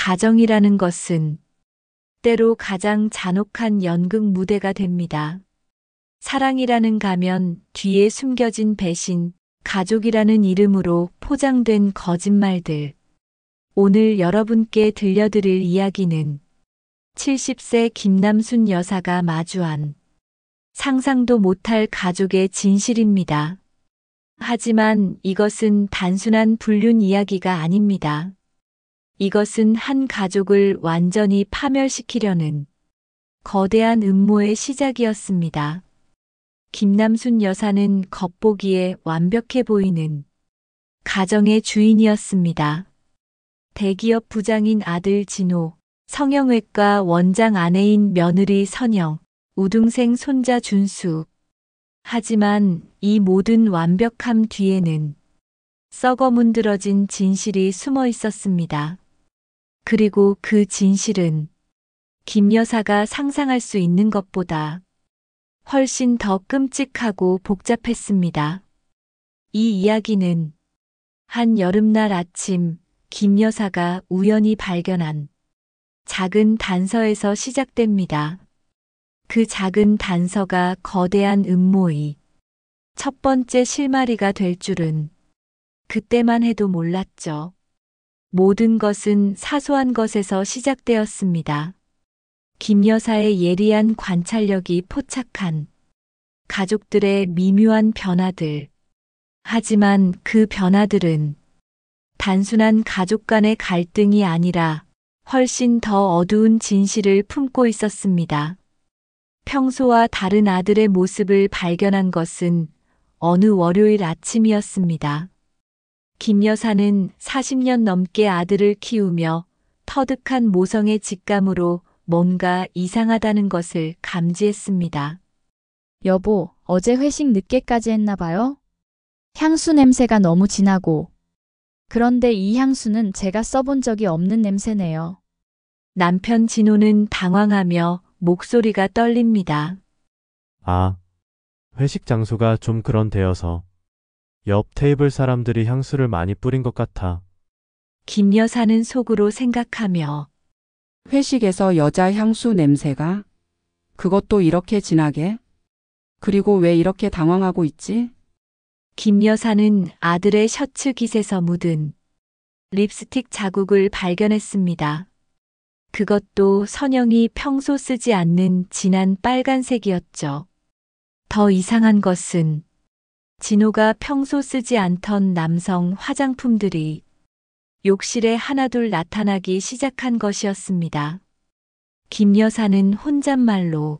가정이라는 것은 때로 가장 잔혹한 연극 무대가 됩니다. 사랑이라는 가면 뒤에 숨겨진 배신, 가족이라는 이름으로 포장된 거짓말들. 오늘 여러분께 들려드릴 이야기는 70세 김남순 여사가 마주한 상상도 못할 가족의 진실입니다. 하지만 이것은 단순한 불륜 이야기가 아닙니다. 이것은 한 가족을 완전히 파멸시키려는 거대한 음모의 시작이었습니다. 김남순 여사는 겉보기에 완벽해 보이는 가정의 주인이었습니다. 대기업 부장인 아들 진호, 성형외과 원장 아내인 며느리 선영, 우등생 손자 준수. 하지만 이 모든 완벽함 뒤에는 썩어 문드러진 진실이 숨어 있었습니다. 그리고 그 진실은 김 여사가 상상할 수 있는 것보다 훨씬 더 끔찍하고 복잡했습니다. 이 이야기는 한 여름날 아침 김 여사가 우연히 발견한 작은 단서에서 시작됩니다. 그 작은 단서가 거대한 음모의 첫 번째 실마리가 될 줄은 그때만 해도 몰랐죠. 모든 것은 사소한 것에서 시작되었습니다. 김 여사의 예리한 관찰력이 포착한 가족들의 미묘한 변화들. 하지만 그 변화들은 단순한 가족 간의 갈등이 아니라 훨씬 더 어두운 진실을 품고 있었습니다. 평소와 다른 아들의 모습을 발견한 것은 어느 월요일 아침이었습니다. 김 여사는 40년 넘게 아들을 키우며 터득한 모성의 직감으로 뭔가 이상하다는 것을 감지했습니다. 여보, 어제 회식 늦게까지 했나 봐요? 향수 냄새가 너무 진하고. 그런데 이 향수는 제가 써본 적이 없는 냄새네요. 남편 진호는 당황하며 목소리가 떨립니다. 아, 회식 장소가 좀 그런 데여서 옆 테이블 사람들이 향수를 많이 뿌린 것 같아. 김 여사는 속으로 생각하며 회식에서 여자 향수 냄새가? 그것도 이렇게 진하게? 그리고 왜 이렇게 당황하고 있지? 김 여사는 아들의 셔츠 깃에서 묻은 립스틱 자국을 발견했습니다. 그것도 선영이 평소 쓰지 않는 진한 빨간색이었죠. 더 이상한 것은 진호가 평소 쓰지 않던 남성 화장품들이 욕실에 하나둘 나타나기 시작한 것이었습니다. 김 여사는 혼잣말로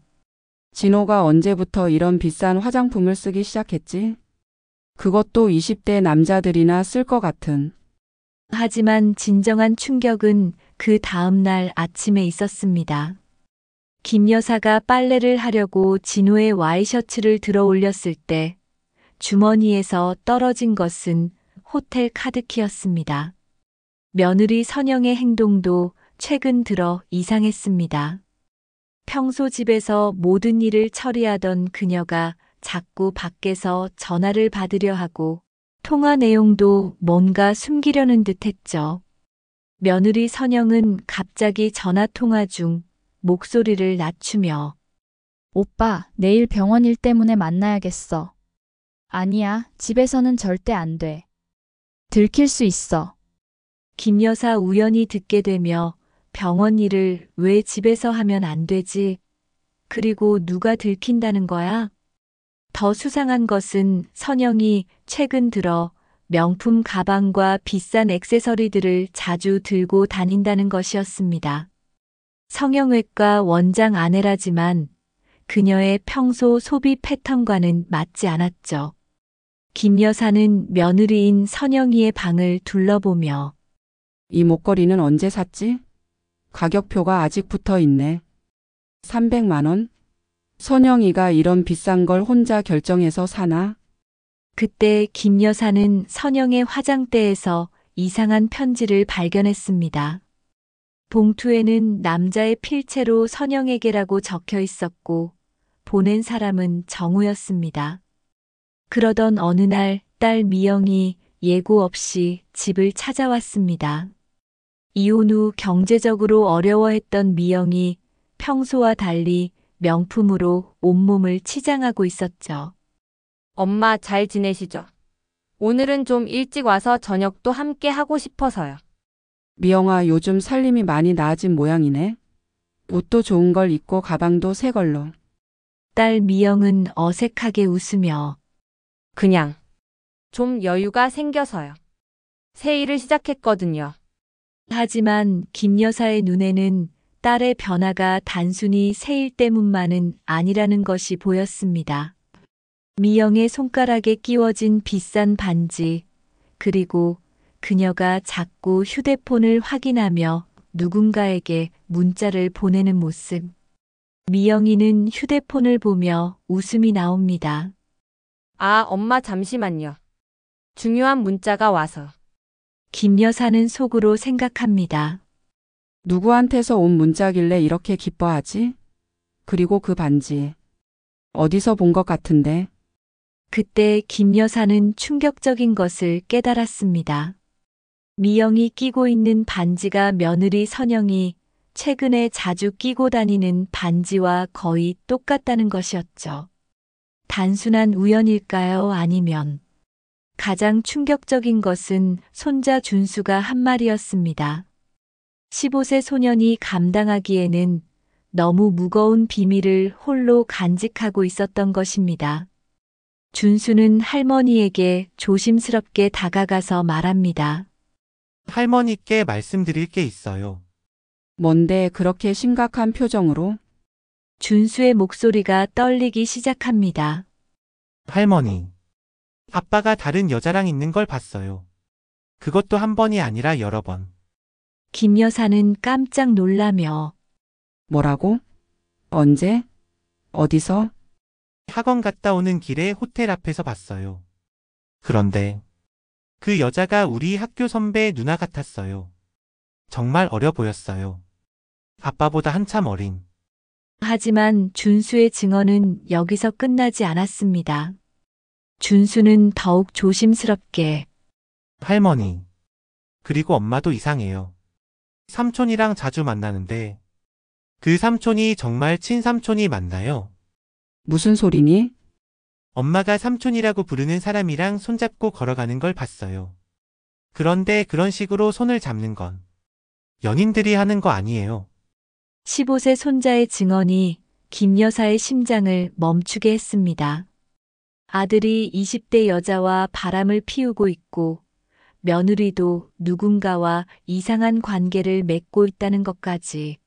진호가 언제부터 이런 비싼 화장품을 쓰기 시작했지? 그것도 20대 남자들이나 쓸 것 같은. 하지만 진정한 충격은 그 다음 날 아침에 있었습니다. 김 여사가 빨래를 하려고 진호의 와이셔츠를 들어 올렸을 때 주머니에서 떨어진 것은 호텔 카드키였습니다. 며느리 선영의 행동도 최근 들어 이상했습니다. 평소 집에서 모든 일을 처리하던 그녀가 자꾸 밖에서 전화를 받으려 하고 통화 내용도 뭔가 숨기려는 듯 했죠. 며느리 선영은 갑자기 전화 통화 중 목소리를 낮추며 오빠, 내일 병원 일 때문에 만나야겠어. 아니야, 집에서는 절대 안 돼. 들킬 수 있어. 김 여사 우연히 듣게 되며 병원 일을 왜 집에서 하면 안 되지? 그리고 누가 들킨다는 거야? 더 수상한 것은 선영이 최근 들어 명품 가방과 비싼 액세서리들을 자주 들고 다닌다는 것이었습니다. 성형외과 원장 아내라지만 그녀의 평소 소비 패턴과는 맞지 않았죠. 김 여사는 며느리인 선영이의 방을 둘러보며 이 목걸이는 언제 샀지? 가격표가 아직 붙어 있네. 300만 원? 선영이가 이런 비싼 걸 혼자 결정해서 사나? 그때 김 여사는 선영의 화장대에서 이상한 편지를 발견했습니다. 봉투에는 남자의 필체로 선영에게라고 적혀 있었고 보낸 사람은 정우였습니다. 그러던 어느 날 딸 미영이 예고 없이 집을 찾아왔습니다. 이혼 후 경제적으로 어려워했던 미영이 평소와 달리 명품으로 온몸을 치장하고 있었죠. 엄마 잘 지내시죠? 오늘은 좀 일찍 와서 저녁도 함께 하고 싶어서요. 미영아, 요즘 살림이 많이 나아진 모양이네. 옷도 좋은 걸 입고 가방도 새 걸로. 딸 미영은 어색하게 웃으며 그냥 좀 여유가 생겨서요. 새 일을 시작했거든요. 하지만 김 여사의 눈에는 딸의 변화가 단순히 새 일 때문만은 아니라는 것이 보였습니다. 미영의 손가락에 끼워진 비싼 반지, 그리고 그녀가 자꾸 휴대폰을 확인하며 누군가에게 문자를 보내는 모습. 미영이는 휴대폰을 보며 웃음이 나옵니다. 아, 엄마 잠시만요. 중요한 문자가 와서. 김 여사는 속으로 생각합니다. 누구한테서 온 문자길래 이렇게 기뻐하지? 그리고 그 반지. 어디서 본 것 같은데. 그때 김 여사는 충격적인 것을 깨달았습니다. 미영이 끼고 있는 반지가 며느리 선영이 최근에 자주 끼고 다니는 반지와 거의 똑같다는 것이었죠. 단순한 우연일까요? 아니면 가장 충격적인 것은 손자 준수가 한 말이었습니다. 15세 소년이 감당하기에는 너무 무거운 비밀을 홀로 간직하고 있었던 것입니다. 준수는 할머니에게 조심스럽게 다가가서 말합니다. 할머니께 말씀드릴 게 있어요. 뭔데 그렇게 심각한 표정으로? 준수의 목소리가 떨리기 시작합니다. 할머니. 아빠가 다른 여자랑 있는 걸 봤어요. 그것도 한 번이 아니라 여러 번. 김 여사는 깜짝 놀라며 뭐라고? 언제? 어디서? 학원 갔다 오는 길에 호텔 앞에서 봤어요. 그런데 그 여자가 우리 학교 선배의 누나 같았어요. 정말 어려 보였어요. 아빠보다 한참 어린. 하지만 준수의 증언은 여기서 끝나지 않았습니다. 준수는 더욱 조심스럽게 할머니. 그리고 엄마도 이상해요. 삼촌이랑 자주 만나는데 그 삼촌이 정말 친삼촌이 맞나요? 무슨 소리니? 엄마가 삼촌이라고 부르는 사람이랑 손잡고 걸어가는 걸 봤어요. 그런데 그런 식으로 손을 잡는 건 연인들이 하는 거 아니에요. 15세 손자의 증언이 김 여사의 심장을 멈추게 했습니다. 아들이 20대 여자와 바람을 피우고 있고 며느리도 누군가와 이상한 관계를 맺고 있다는 것까지.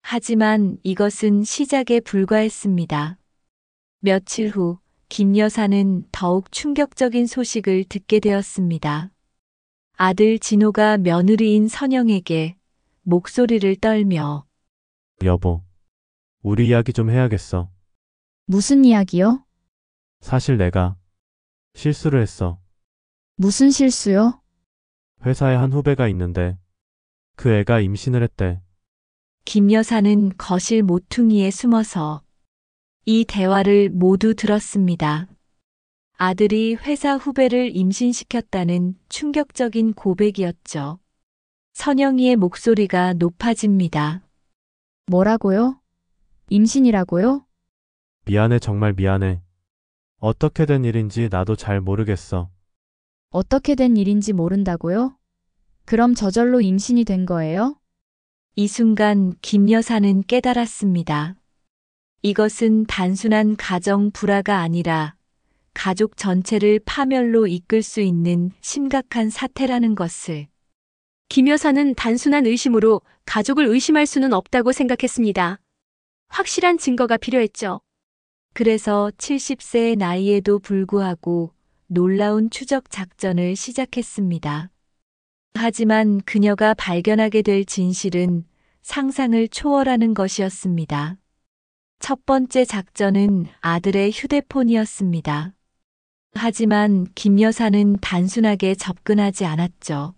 하지만 이것은 시작에 불과했습니다. 며칠 후 김 여사는 더욱 충격적인 소식을 듣게 되었습니다. 아들 진호가 며느리인 선영에게 목소리를 떨며 여보, 우리 이야기 좀 해야겠어. 무슨 이야기요? 사실 내가 실수를 했어. 무슨 실수요? 회사에 한 후배가 있는데 그 애가 임신을 했대. 김 여사는 거실 모퉁이에 숨어서 이 대화를 모두 들었습니다. 아들이 회사 후배를 임신시켰다는 충격적인 고백이었죠. 선영이의 목소리가 높아집니다. 뭐라고요? 임신이라고요? 미안해, 정말 미안해. 어떻게 된 일인지 나도 잘 모르겠어. 어떻게 된 일인지 모른다고요? 그럼 저절로 임신이 된 거예요? 이 순간 김 여사는 깨달았습니다. 이것은 단순한 가정 불화가 아니라 가족 전체를 파멸로 이끌 수 있는 심각한 사태라는 것을. 김 여사는 단순한 의심으로 가족을 의심할 수는 없다고 생각했습니다. 확실한 증거가 필요했죠. 그래서 70세의 나이에도 불구하고 놀라운 추적 작전을 시작했습니다. 하지만 그녀가 발견하게 될 진실은 상상을 초월하는 것이었습니다. 첫 번째 작전은 아들의 휴대폰이었습니다. 하지만 김 여사는 단순하게 접근하지 않았죠.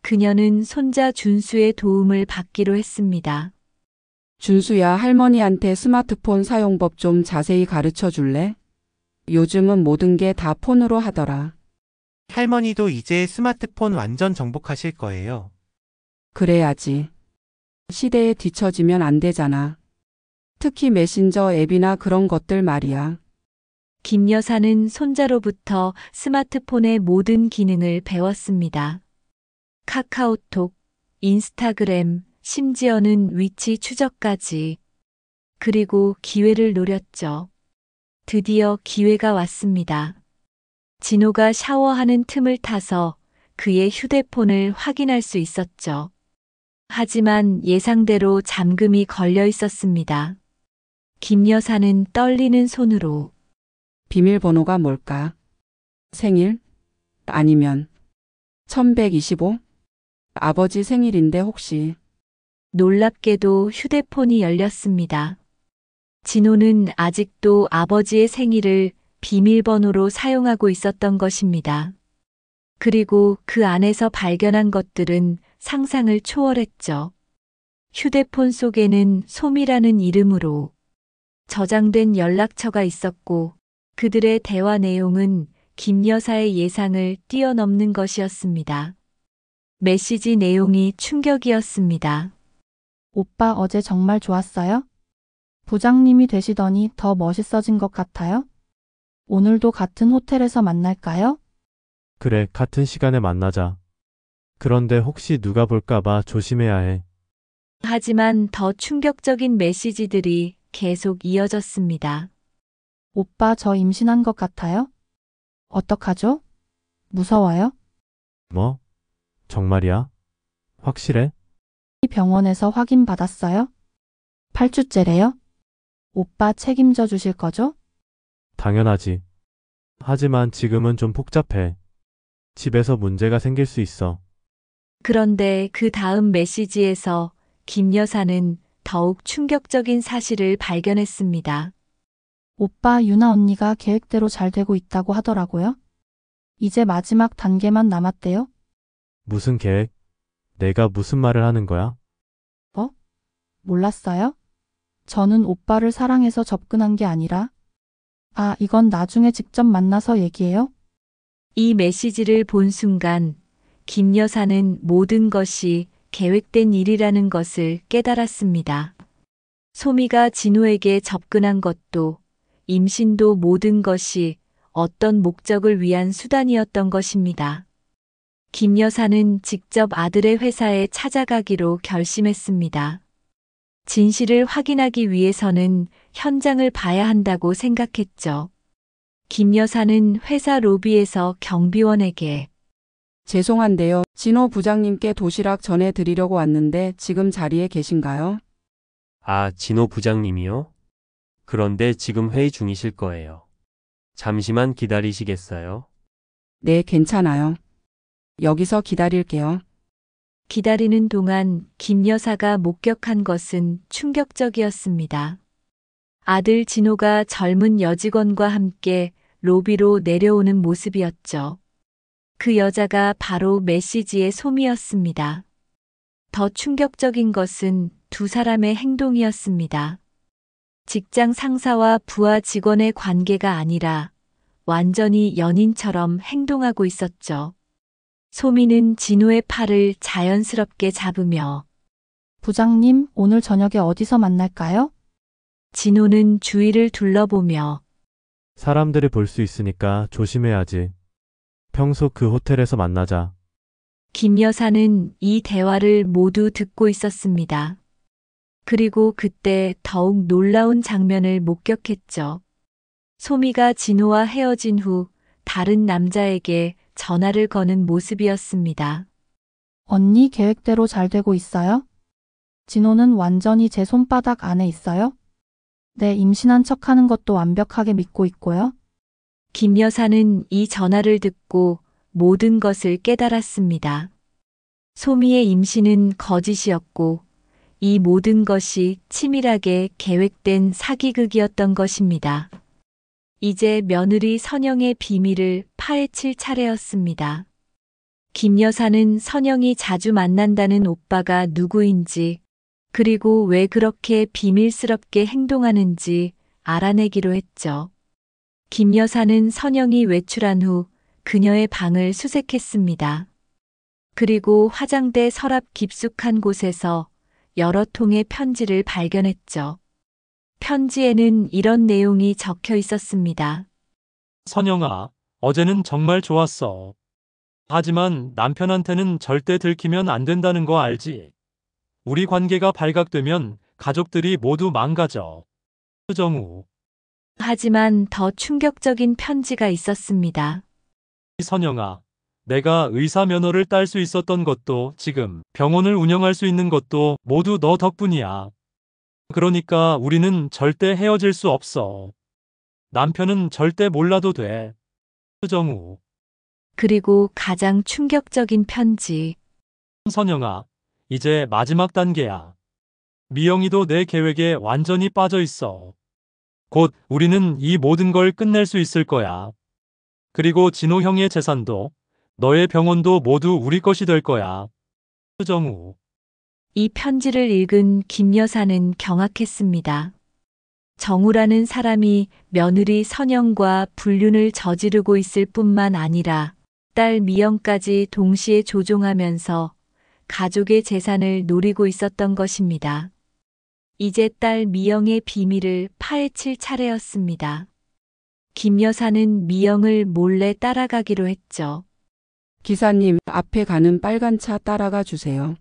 그녀는 손자 준수의 도움을 받기로 했습니다. 준수야, 할머니한테 스마트폰 사용법 좀 자세히 가르쳐 줄래? 요즘은 모든 게 다 폰으로 하더라. 할머니도 이제 스마트폰 완전 정복하실 거예요. 그래야지. 시대에 뒤처지면 안 되잖아. 특히 메신저 앱이나 그런 것들 말이야. 김 여사는 손자로부터 스마트폰의 모든 기능을 배웠습니다. 카카오톡, 인스타그램, 심지어는 위치 추적까지. 그리고 기회를 노렸죠. 드디어 기회가 왔습니다. 진호가 샤워하는 틈을 타서 그의 휴대폰을 확인할 수 있었죠. 하지만 예상대로 잠금이 걸려 있었습니다. 김 여사는 떨리는 손으로 비밀번호가 뭘까? 생일? 아니면 1125? 아버지 생일인데 혹시. 놀랍게도 휴대폰이 열렸습니다. 진호는 아직도 아버지의 생일을 비밀번호로 사용하고 있었던 것입니다. 그리고 그 안에서 발견한 것들은 상상을 초월했죠. 휴대폰 속에는 솜이라는 이름으로 저장된 연락처가 있었고 그들의 대화 내용은 김 여사의 예상을 뛰어넘는 것이었습니다. 메시지 내용이 충격이었습니다. 오빠 어제 정말 좋았어요? 부장님이 되시더니 더 멋있어진 것 같아요? 오늘도 같은 호텔에서 만날까요? 그래, 같은 시간에 만나자. 그런데 혹시 누가 볼까봐 조심해야 해. 하지만 더 충격적인 메시지들이 계속 이어졌습니다. 오빠 저 임신한 것 같아요? 어떡하죠? 무서워요? 뭐? 정말이야? 확실해? 이 병원에서 확인 받았어요? 8주째래요? 오빠 책임져 주실 거죠? 당연하지. 하지만 지금은 좀 복잡해. 집에서 문제가 생길 수 있어. 그런데 그 다음 메시지에서 김 여사는 더욱 충격적인 사실을 발견했습니다. 오빠 유나 언니가 계획대로 잘 되고 있다고 하더라고요. 이제 마지막 단계만 남았대요. 무슨 계획? 내가 무슨 말을 하는 거야? 몰랐어요? 저는 오빠를 사랑해서 접근한 게 아니라 이건 나중에 직접 만나서 얘기해요. 이 메시지를 본 순간 김 여사는 모든 것이 계획된 일이라는 것을 깨달았습니다. 소미가 진호에게 접근한 것도 임신도 모든 것이 어떤 목적을 위한 수단이었던 것입니다. 김 여사는 직접 아들의 회사에 찾아가기로 결심했습니다. 진실을 확인하기 위해서는 현장을 봐야 한다고 생각했죠. 김 여사는 회사 로비에서 경비원에게 죄송한데요. 진호 부장님께 도시락 전해드리려고 왔는데 지금 자리에 계신가요? 아, 진호 부장님이요? 그런데 지금 회의 중이실 거예요. 잠시만 기다리시겠어요? 네, 괜찮아요. 여기서 기다릴게요. 기다리는 동안 김 여사가 목격한 것은 충격적이었습니다. 아들 진호가 젊은 여직원과 함께 로비로 내려오는 모습이었죠. 그 여자가 바로 메시지의 솜이었습니다. 더 충격적인 것은 두 사람의 행동이었습니다. 직장 상사와 부하 직원의 관계가 아니라 완전히 연인처럼 행동하고 있었죠. 소미는 진호의 팔을 자연스럽게 잡으며 부장님, 오늘 저녁에 어디서 만날까요? 진호는 주위를 둘러보며 사람들이 볼 수 있으니까 조심해야지. 평소 그 호텔에서 만나자. 김 여사는 이 대화를 모두 듣고 있었습니다. 그리고 그때 더욱 놀라운 장면을 목격했죠. 소미가 진호와 헤어진 후 다른 남자에게 전화를 거는 모습이었습니다. 언니 계획대로 잘 되고 있어요? 진호는 완전히 제 손바닥 안에 있어요? 네, 임신한 척하는 것도 완벽하게 믿고 있고요. 김 여사는 이 전화를 듣고 모든 것을 깨달았습니다. 소미의 임신은 거짓이었고 이 모든 것이 치밀하게 계획된 사기극이었던 것입니다. 이제 며느리 선영의 비밀을 파헤칠 차례였습니다. 김 여사는 선영이 자주 만난다는 오빠가 누구인지 그리고 왜 그렇게 비밀스럽게 행동하는지 알아내기로 했죠. 김 여사는 선영이 외출한 후 그녀의 방을 수색했습니다. 그리고 화장대 서랍 깊숙한 곳에서 여러 통의 편지를 발견했죠. 편지에는 이런 내용이 적혀 있었습니다. 선영아, 어제는 정말 좋았어. 하지만 남편한테는 절대 들키면 안 된다는 거 알지? 우리 관계가 발각되면 가족들이 모두 망가져. 수정우. 하지만 더 충격적인 편지가 있었습니다. 선영아, 내가 의사 면허를 딸 수 있었던 것도 지금 병원을 운영할 수 있는 것도 모두 너 덕분이야. 그러니까 우리는 절대 헤어질 수 없어. 남편은 절대 몰라도 돼. 수정우. 그리고 가장 충격적인 편지. 선영아, 이제 마지막 단계야. 미영이도 내 계획에 완전히 빠져 있어. 곧 우리는 이 모든 걸 끝낼 수 있을 거야. 그리고 진호 형의 재산도 너의 병원도 모두 우리 것이 될 거야. 수정우. 이 편지를 읽은 김 여사는 경악했습니다. 정우라는 사람이 며느리 선영과 불륜을 저지르고 있을 뿐만 아니라 딸 미영까지 동시에 조종하면서 가족의 재산을 노리고 있었던 것입니다. 이제 딸 미영의 비밀을 파헤칠 차례였습니다. 김 여사는 미영을 몰래 따라가기로 했죠. 기사님, 앞에 가는 빨간 차 따라가 주세요.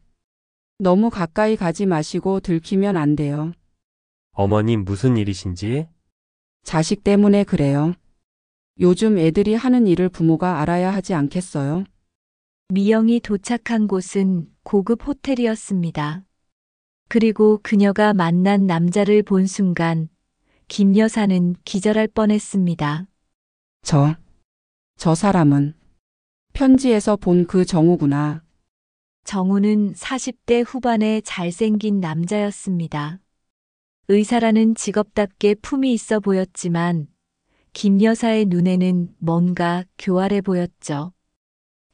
너무 가까이 가지 마시고 들키면 안 돼요. 어머님 무슨 일이신지? 자식 때문에 그래요. 요즘 애들이 하는 일을 부모가 알아야 하지 않겠어요? 미영이 도착한 곳은 고급 호텔이었습니다. 그리고 그녀가 만난 남자를 본 순간 김 여사는 기절할 뻔했습니다. 저 사람은 편지에서 본 그 정우구나. 정우는 40대 후반의 잘생긴 남자였습니다. 의사라는 직업답게 품이 있어 보였지만 김 여사의 눈에는 뭔가 교활해 보였죠.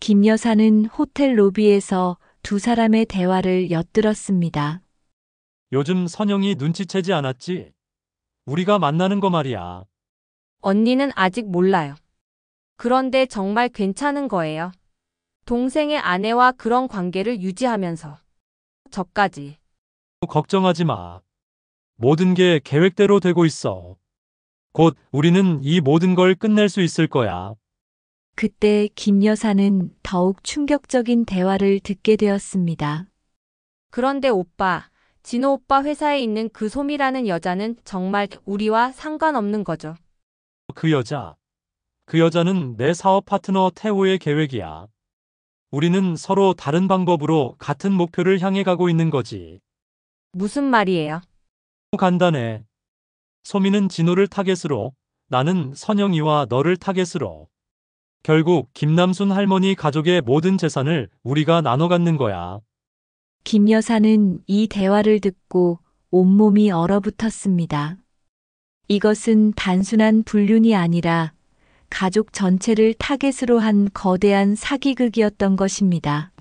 김 여사는 호텔 로비에서 두 사람의 대화를 엿들었습니다. 요즘 선영이 눈치채지 않았지? 우리가 만나는 거 말이야. 언니는 아직 몰라요. 그런데 정말 괜찮은 거예요. 동생의 아내와 그런 관계를 유지하면서 저까지. 걱정하지 마. 모든 게 계획대로 되고 있어. 곧 우리는 이 모든 걸 끝낼 수 있을 거야. 그때 김 여사는 더욱 충격적인 대화를 듣게 되었습니다. 그런데 오빠, 진호 오빠 회사에 있는 그 솜이라는 여자는 정말 우리와 상관없는 거죠. 그 여자는 내 사업 파트너 태호의 계획이야. 우리는 서로 다른 방법으로 같은 목표를 향해 가고 있는 거지. 무슨 말이에요? 간단해. 소미는 진호를 타겟으로, 나는 선영이와 너를 타겟으로. 결국 김남순 할머니 가족의 모든 재산을 우리가 나눠 갖는 거야. 김 여사는 이 대화를 듣고 온몸이 얼어붙었습니다. 이것은 단순한 불륜이 아니라 가족 전체를 타겟으로 한 거대한 사기극이었던 것입니다.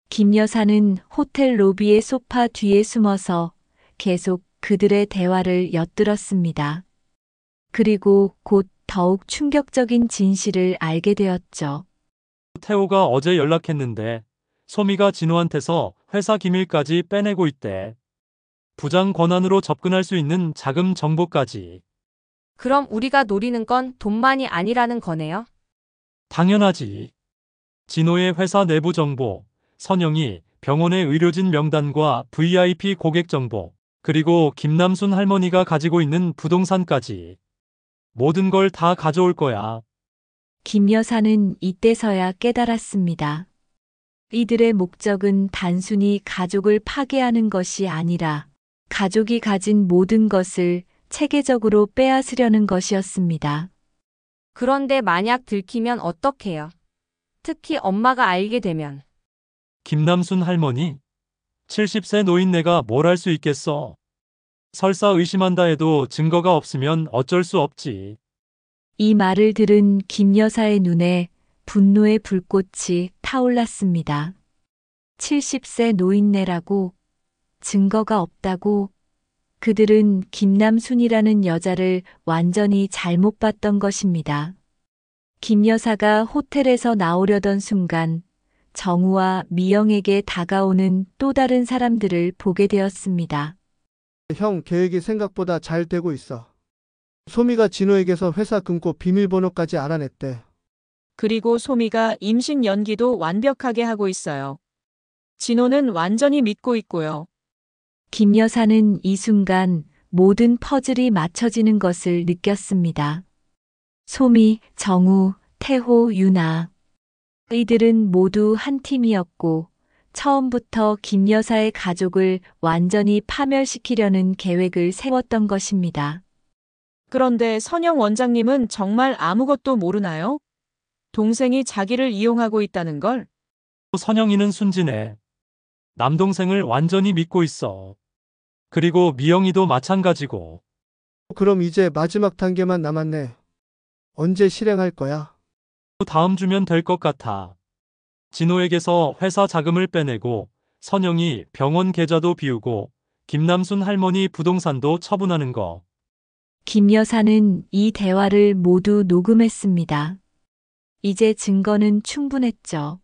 김 여사는 호텔 로비의 소파 뒤에 숨어서 계속 그들의 대화를 엿들었습니다. 그리고 곧 더욱 충격적인 진실을 알게 되었죠. 태호가 어제 연락했는데 소미가 진호한테서 회사 기밀까지 빼내고 있대. 부장 권한으로 접근할 수 있는 자금 정보까지. 그럼 우리가 노리는 건 돈만이 아니라는 거네요? 당연하지. 진호의 회사 내부 정보, 선영이 병원의 의료진 명단과 VIP 고객 정보, 그리고 김남순 할머니가 가지고 있는 부동산까지. 모든 걸 다 가져올 거야. 김 여사는 이때서야 깨달았습니다. 이들의 목적은 단순히 가족을 파괴하는 것이 아니라 가족이 가진 모든 것을 체계적으로 빼앗으려는 것이었습니다. 그런데 만약 들키면 어떡해요? 특히 엄마가 알게 되면. 김남순 할머니? 70세 노인네가 뭘 할 수 있겠어? 설사 의심한다 해도 증거가 없으면 어쩔 수 없지. 이 말을 들은 김 여사의 눈에 분노의 불꽃이 타올랐습니다. 70세 노인네라고, 증거가 없다고. 그들은 김남순이라는 여자를 완전히 잘못 봤던 것입니다. 김 여사가 호텔에서 나오려던 순간 정우와 미영에게 다가오는 또 다른 사람들을 보게 되었습니다. 형, 계획이 생각보다 잘 되고 있어. 소미가 진호에게서 회사 금고 비밀번호까지 알아냈대. 그리고 소미가 임신 연기도 완벽하게 하고 있어요. 진호는 완전히 믿고 있고요. 김 여사는 이 순간 모든 퍼즐이 맞춰지는 것을 느꼈습니다. 소미, 정우, 태호, 유나. 이들은 모두 한 팀이었고 처음부터 김 여사의 가족을 완전히 파멸시키려는 계획을 세웠던 것입니다. 그런데 선영 원장님은 정말 아무것도 모르나요? 동생이 자기를 이용하고 있다는 걸? 선영이는 순진해. 남동생을 완전히 믿고 있어. 그리고 미영이도 마찬가지고. 그럼 이제 마지막 단계만 남았네. 언제 실행할 거야? 다음 주면 될 것 같아. 진호에게서 회사 자금을 빼내고 선영이 병원 계좌도 비우고 김남순 할머니 부동산도 처분하는 거. 김 여사는 이 대화를 모두 녹음했습니다. 이제 증거는 충분했죠.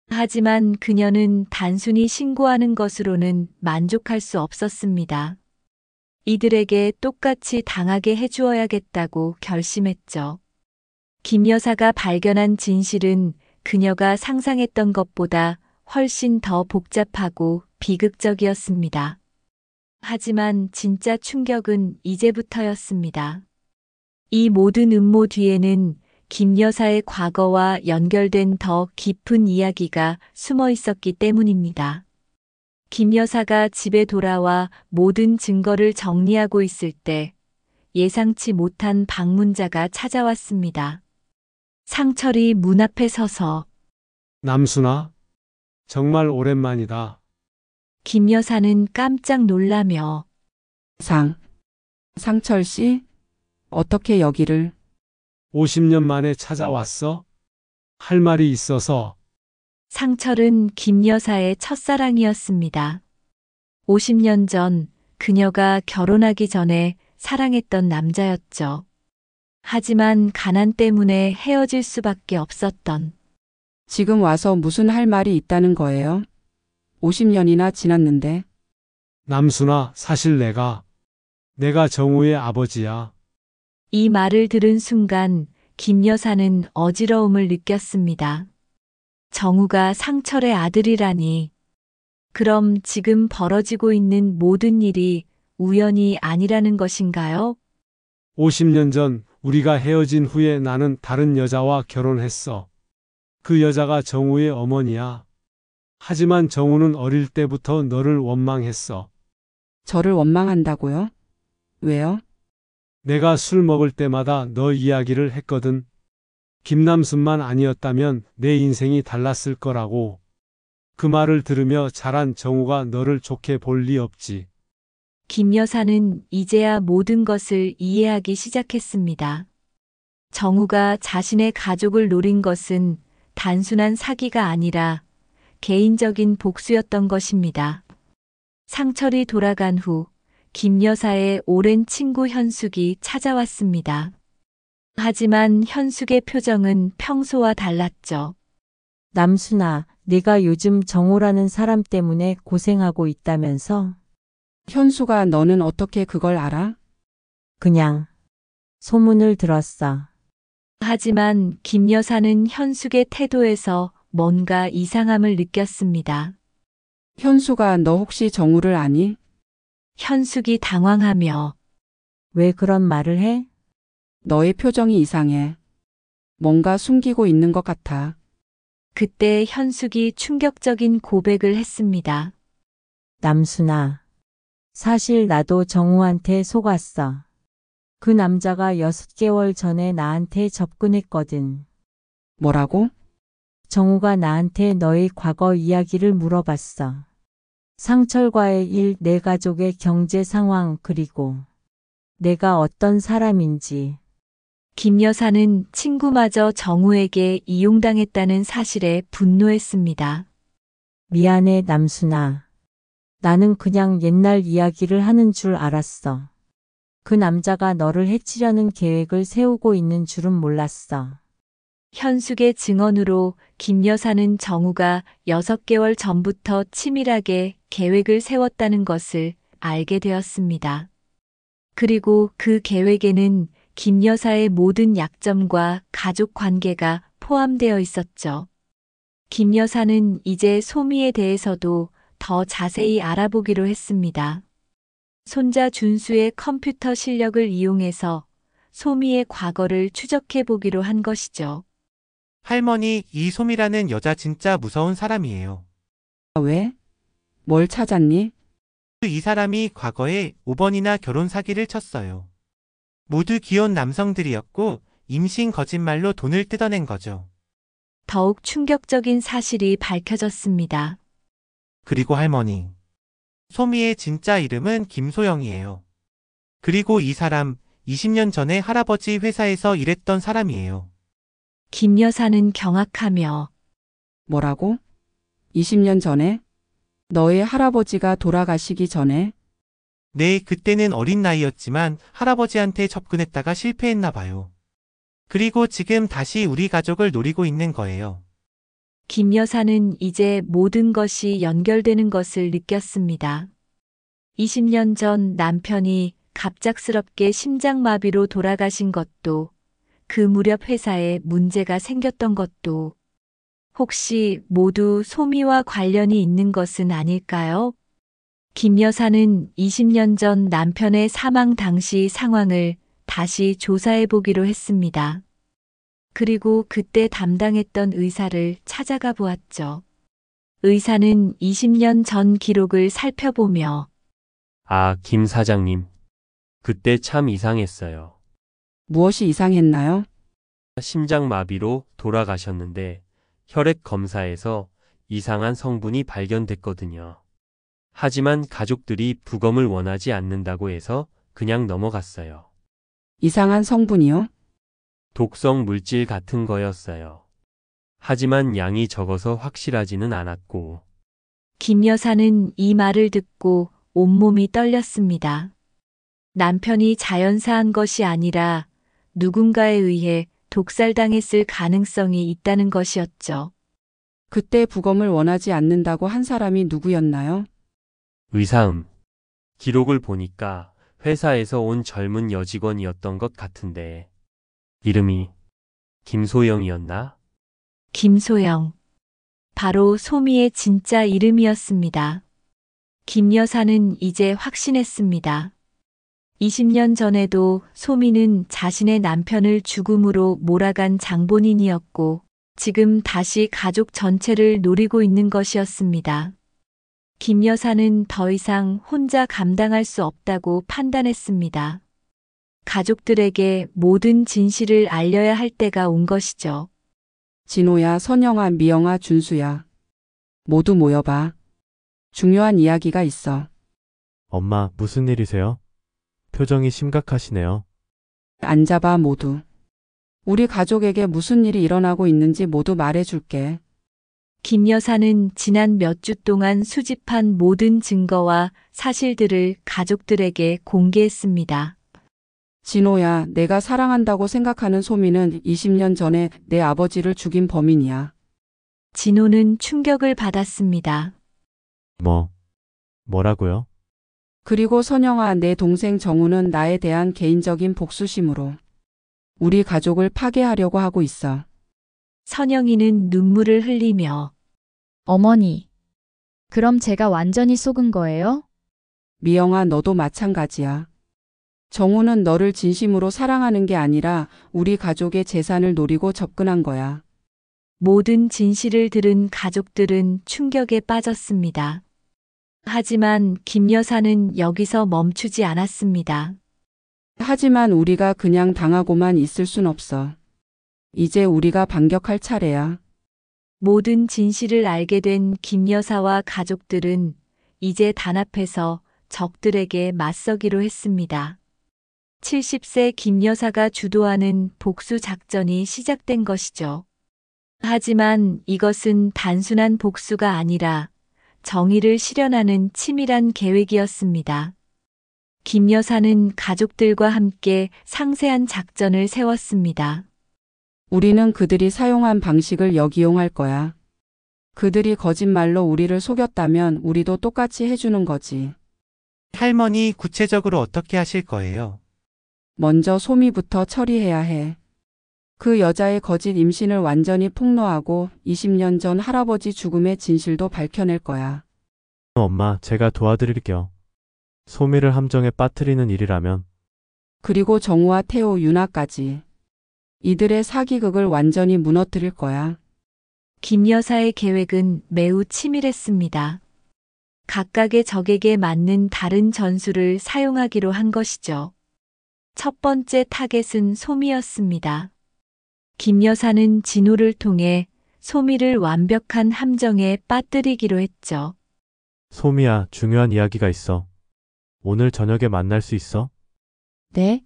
하지만 그녀는 단순히 신고하는 것으로는 만족할 수 없었습니다. 이들에게 똑같이 당하게 해주어야겠다고 결심했죠. 김 여사가 발견한 진실은 그녀가 상상했던 것보다 훨씬 더 복잡하고 비극적이었습니다. 하지만 진짜 충격은 이제부터였습니다. 이 모든 음모 뒤에는 김 여사의 과거와 연결된 더 깊은 이야기가 숨어 있었기 때문입니다. 김 여사가 집에 돌아와 모든 증거를 정리하고 있을 때 예상치 못한 방문자가 찾아왔습니다. 상철이 문 앞에 서서 남순아, 정말 오랜만이다. 김 여사는 깜짝 놀라며 상철 씨? 어떻게 여기를? 50년 만에 찾아왔어? 할 말이 있어서. 상철은 김 여사의 첫사랑이었습니다. 50년 전 그녀가 결혼하기 전에 사랑했던 남자였죠. 하지만 가난 때문에 헤어질 수밖에 없었던. 지금 와서 무슨 할 말이 있다는 거예요? 50년이나 지났는데. 남순아, 사실 내가 정우의 아버지야. 이 말을 들은 순간 김 여사는 어지러움을 느꼈습니다. 정우가 상철의 아들이라니. 그럼 지금 벌어지고 있는 모든 일이 우연이 아니라는 것인가요? 50년 전 우리가 헤어진 후에 나는 다른 여자와 결혼했어. 그 여자가 정우의 어머니야. 하지만 정우는 어릴 때부터 너를 원망했어. 저를 원망한다고요? 왜요? 내가 술 먹을 때마다 너 이야기를 했거든. 김남순만 아니었다면 내 인생이 달랐을 거라고. 그 말을 들으며 자란 정우가 너를 좋게 볼 리 없지. 김 여사는 이제야 모든 것을 이해하기 시작했습니다. 정우가 자신의 가족을 노린 것은 단순한 사기가 아니라 개인적인 복수였던 것입니다. 상철이 돌아간 후 김 여사의 오랜 친구 현숙이 찾아왔습니다. 하지만 현숙의 표정은 평소와 달랐죠. 남순아, 네가 요즘 정우라는 사람 때문에 고생하고 있다면서? 현수가 너는 어떻게 그걸 알아? 그냥 소문을 들었어. 하지만 김 여사는 현숙의 태도에서 뭔가 이상함을 느꼈습니다. 현수가 너 혹시 정우를 아니? 현숙이 당황하며 왜 그런 말을 해? 너의 표정이 이상해. 뭔가 숨기고 있는 것 같아. 그때 현숙이 충격적인 고백을 했습니다. 남순아, 사실 나도 정우한테 속았어. 그 남자가 6개월 전에 나한테 접근했거든. 뭐라고? 정우가 나한테 너의 과거 이야기를 물어봤어. 상철과의 일, 내 가족의 경제 상황, 그리고 내가 어떤 사람인지. 김 여사는 친구마저 정우에게 이용당했다는 사실에 분노했습니다. 미안해, 남순아. 나는 그냥 옛날 이야기를 하는 줄 알았어. 그 남자가 너를 해치려는 계획을 세우고 있는 줄은 몰랐어. 현숙의 증언으로 김 여사는 정우가 6개월 전부터 치밀하게 계획을 세웠다는 것을 알게 되었습니다. 그리고 그 계획에는 김 여사의 모든 약점과 가족 관계가 포함되어 있었죠. 김 여사는 이제 소미에 대해서도 더 자세히 알아보기로 했습니다. 손자 준수의 컴퓨터 실력을 이용해서 소미의 과거를 추적해 보기로 한 것이죠. 할머니, 이 소미라는 여자 진짜 무서운 사람이에요. 왜? 뭘 찾았니? 이 사람이 과거에 5번이나 결혼 사기를 쳤어요. 모두 귀여운 남성들이었고 임신 거짓말로 돈을 뜯어낸 거죠. 더욱 충격적인 사실이 밝혀졌습니다. 그리고 할머니, 소미의 진짜 이름은 김소영이에요. 그리고 이 사람 20년 전에 할아버지 회사에서 일했던 사람이에요. 김 여사는 경악하며 뭐라고? 20년 전에? 너의 할아버지가 돌아가시기 전에? 네, 그때는 어린 나이였지만 할아버지한테 접근했다가 실패했나 봐요. 그리고 지금 다시 우리 가족을 노리고 있는 거예요. 김 여사는 이제 모든 것이 연결되는 것을 느꼈습니다. 20년 전 남편이 갑작스럽게 심장마비로 돌아가신 것도, 그 무렵 회사에 문제가 생겼던 것도 혹시 모두 소미와 관련이 있는 것은 아닐까요? 김 여사는 20년 전 남편의 사망 당시 상황을 다시 조사해 보기로 했습니다. 그리고 그때 담당했던 의사를 찾아가 보았죠. 의사는 20년 전 기록을 살펴보며 아, 김 사장님. 그때 참 이상했어요. 무엇이 이상했나요? 심장마비로 돌아가셨는데 혈액 검사에서 이상한 성분이 발견됐거든요. 하지만 가족들이 부검을 원하지 않는다고 해서 그냥 넘어갔어요. 이상한 성분이요? 독성 물질 같은 거였어요. 하지만 양이 적어서 확실하지는 않았고. 김 여사는 이 말을 듣고 온몸이 떨렸습니다. 남편이 자연사한 것이 아니라 누군가에 의해 독살당했을 가능성이 있다는 것이었죠. 그때 부검을 원하지 않는다고 한 사람이 누구였나요? 의사음. 기록을 보니까 회사에서 온 젊은 여직원이었던 것 같은데 이름이 김소영이었나? 김소영. 바로 소미의 진짜 이름이었습니다. 김 여사는 이제 확신했습니다. 20년 전에도 소미는 자신의 남편을 죽음으로 몰아간 장본인이었고 지금 다시 가족 전체를 노리고 있는 것이었습니다. 김 여사는 더 이상 혼자 감당할 수 없다고 판단했습니다. 가족들에게 모든 진실을 알려야 할 때가 온 것이죠. 진호야, 선영아, 미영아, 준수야. 모두 모여봐. 중요한 이야기가 있어. 엄마, 무슨 일이세요? 표정이 심각하시네요. 앉아봐, 모두. 우리 가족에게 무슨 일이 일어나고 있는지 모두 말해줄게. 김 여사는 지난 몇 주 동안 수집한 모든 증거와 사실들을 가족들에게 공개했습니다. 진호야, 내가 사랑한다고 생각하는 소미는 20년 전에 내 아버지를 죽인 범인이야. 진호는 충격을 받았습니다. 뭐라고요? 그리고 선영아, 내 동생 정우는 나에 대한 개인적인 복수심으로 우리 가족을 파괴하려고 하고 있어. 선영이는 눈물을 흘리며 어머니. 그럼 제가 완전히 속은 거예요? 미영아, 너도 마찬가지야. 정우는 너를 진심으로 사랑하는 게 아니라 우리 가족의 재산을 노리고 접근한 거야. 모든 진실을 들은 가족들은 충격에 빠졌습니다. 하지만 김 여사는 여기서 멈추지 않았습니다. 하지만 우리가 그냥 당하고만 있을 순 없어. 이제 우리가 반격할 차례야. 모든 진실을 알게 된 김 여사와 가족들은 이제 단합해서 적들에게 맞서기로 했습니다. 70세 김 여사가 주도하는 복수 작전이 시작된 것이죠. 하지만 이것은 단순한 복수가 아니라 정의를 실현하는 치밀한 계획이었습니다. 김 여사는 가족들과 함께 상세한 작전을 세웠습니다. 우리는 그들이 사용한 방식을 역이용할 거야. 그들이 거짓말로 우리를 속였다면 우리도 똑같이 해주는 거지. 할머니 구체적으로 어떻게 하실 거예요? 먼저 소미부터 처리해야 해. 그 여자의 거짓 임신을 완전히 폭로하고 20년 전 할아버지 죽음의 진실도 밝혀낼 거야. 엄마, 제가 도와드릴게요. 소미를 함정에 빠뜨리는 일이라면. 그리고 정우와 태호, 유나까지. 이들의 사기극을 완전히 무너뜨릴 거야. 김 여사의 계획은 매우 치밀했습니다. 각각의 적에게 맞는 다른 전술을 사용하기로 한 것이죠. 첫 번째 타겟은 소미였습니다. 김 여사는 진호를 통해 소미를 완벽한 함정에 빠뜨리기로 했죠. 소미야, 중요한 이야기가 있어. 오늘 저녁에 만날 수 있어? 네?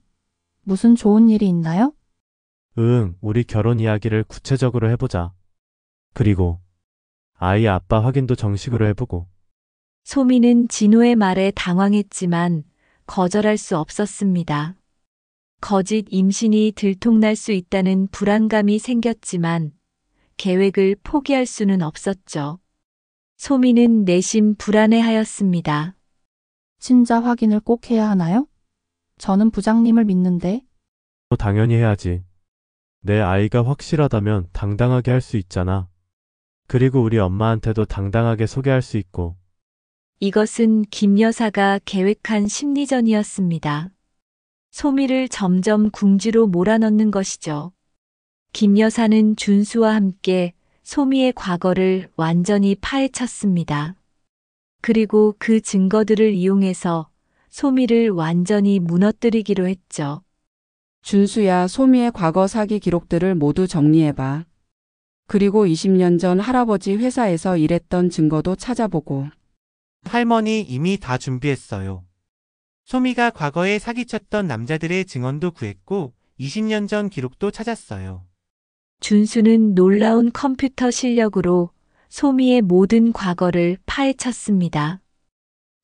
무슨 좋은 일이 있나요? 응, 우리 결혼 이야기를 구체적으로 해보자. 그리고 아이 아빠 확인도 정식으로 해보고. 소미는 진호의 말에 당황했지만 거절할 수 없었습니다. 거짓 임신이 들통날 수 있다는 불안감이 생겼지만 계획을 포기할 수는 없었죠. 소미는 내심 불안해하였습니다. 친자 확인을 꼭 해야 하나요? 저는 부장님을 믿는데. 당연히 해야지. 내 아이가 확실하다면 당당하게 할 수 있잖아. 그리고 우리 엄마한테도 당당하게 소개할 수 있고. 이것은 김 여사가 계획한 심리전이었습니다. 소미를 점점 궁지로 몰아넣는 것이죠. 김 여사는 준수와 함께 소미의 과거를 완전히 파헤쳤습니다. 그리고 그 증거들을 이용해서 소미를 완전히 무너뜨리기로 했죠. 준수야, 소미의 과거 사기 기록들을 모두 정리해봐. 그리고 20년 전 할아버지 회사에서 일했던 증거도 찾아보고. 할머니 이미 다 준비했어요. 소미가 과거에 사기쳤던 남자들의 증언도 구했고 20년 전 기록도 찾았어요. 준수는 놀라운 컴퓨터 실력으로 소미의 모든 과거를 파헤쳤습니다.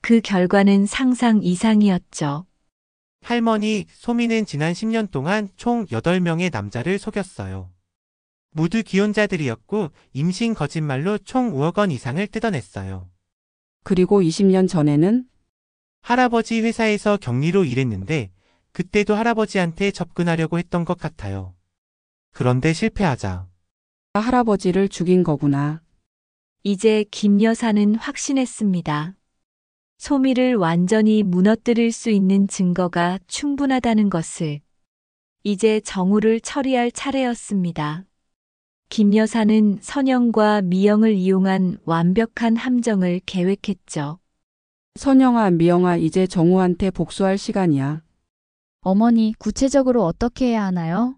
그 결과는 상상 이상이었죠. 할머니, 소미는 지난 10년 동안 총 8명의 남자를 속였어요. 모두 기혼자들이었고 임신 거짓말로 총 5억 원 이상을 뜯어냈어요. 그리고 20년 전에는 할아버지 회사에서 격리로 일했는데 그때도 할아버지한테 접근하려고 했던 것 같아요. 그런데 실패하자 할아버지를 죽인 거구나. 이제 김 여사는 확신했습니다. 소미를 완전히 무너뜨릴 수 있는 증거가 충분하다는 것을. 이제 정우를 처리할 차례였습니다. 김 여사는 선영과 미영을 이용한 완벽한 함정을 계획했죠. 선영아, 미영아, 이제 정우한테 복수할 시간이야. 어머니, 구체적으로 어떻게 해야 하나요?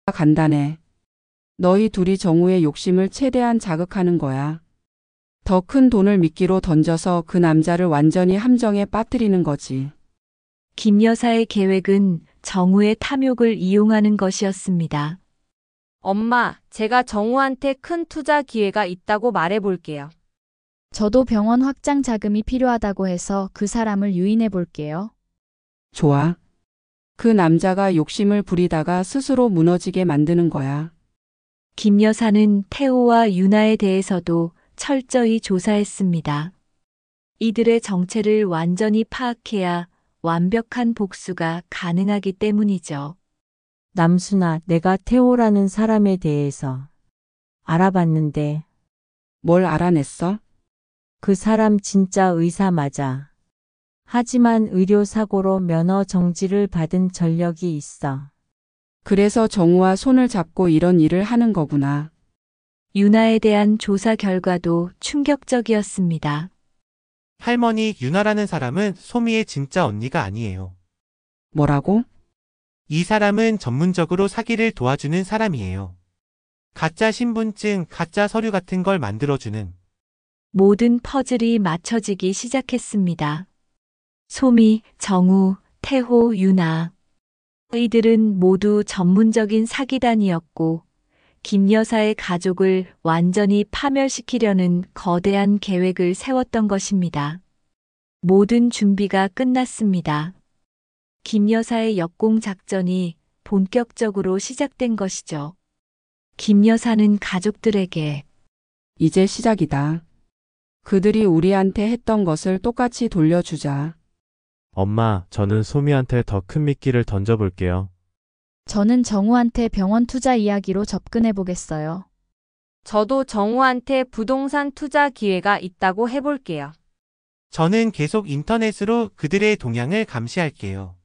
간단해. 너희 둘이 정우의 욕심을 최대한 자극하는 거야. 더 큰 돈을 미끼로 던져서 그 남자를 완전히 함정에 빠뜨리는 거지. 김 여사의 계획은 정우의 탐욕을 이용하는 것이었습니다. 엄마, 제가 정우한테 큰 투자 기회가 있다고 말해볼게요. 저도 병원 확장 자금이 필요하다고 해서 그 사람을 유인해 볼게요. 좋아. 그 남자가 욕심을 부리다가 스스로 무너지게 만드는 거야. 김 여사는 태호와 유나에 대해서도 철저히 조사했습니다. 이들의 정체를 완전히 파악해야 완벽한 복수가 가능하기 때문이죠. 남순아, 내가 태호라는 사람에 대해서 알아봤는데. 뭘 알아냈어? 그 사람 진짜 의사 맞아. 하지만 의료사고로 면허 정지를 받은 전력이 있어. 그래서 정우와 손을 잡고 이런 일을 하는 거구나. 유나에 대한 조사 결과도 충격적이었습니다. 할머니, 유나라는 사람은 소미의 진짜 언니가 아니에요. 뭐라고? 이 사람은 전문적으로 사기를 도와주는 사람이에요. 가짜 신분증, 가짜 서류 같은 걸 만들어주는. 모든 퍼즐이 맞춰지기 시작했습니다. 소미, 정우, 태호, 유나. 이들은 모두 전문적인 사기단이었고 김 여사의 가족을 완전히 파멸시키려는 거대한 계획을 세웠던 것입니다. 모든 준비가 끝났습니다. 김 여사의 역공 작전이 본격적으로 시작된 것이죠. 김 여사는 가족들에게 이제 시작이다. 그들이 우리한테 했던 것을 똑같이 돌려주자. 엄마, 저는 소미한테 더 큰 미끼를 던져볼게요. 저는 정우한테 병원 투자 이야기로 접근해 보겠어요. 저도 정우한테 부동산 투자 기회가 있다고 해볼게요. 저는 계속 인터넷으로 그들의 동향을 감시할게요.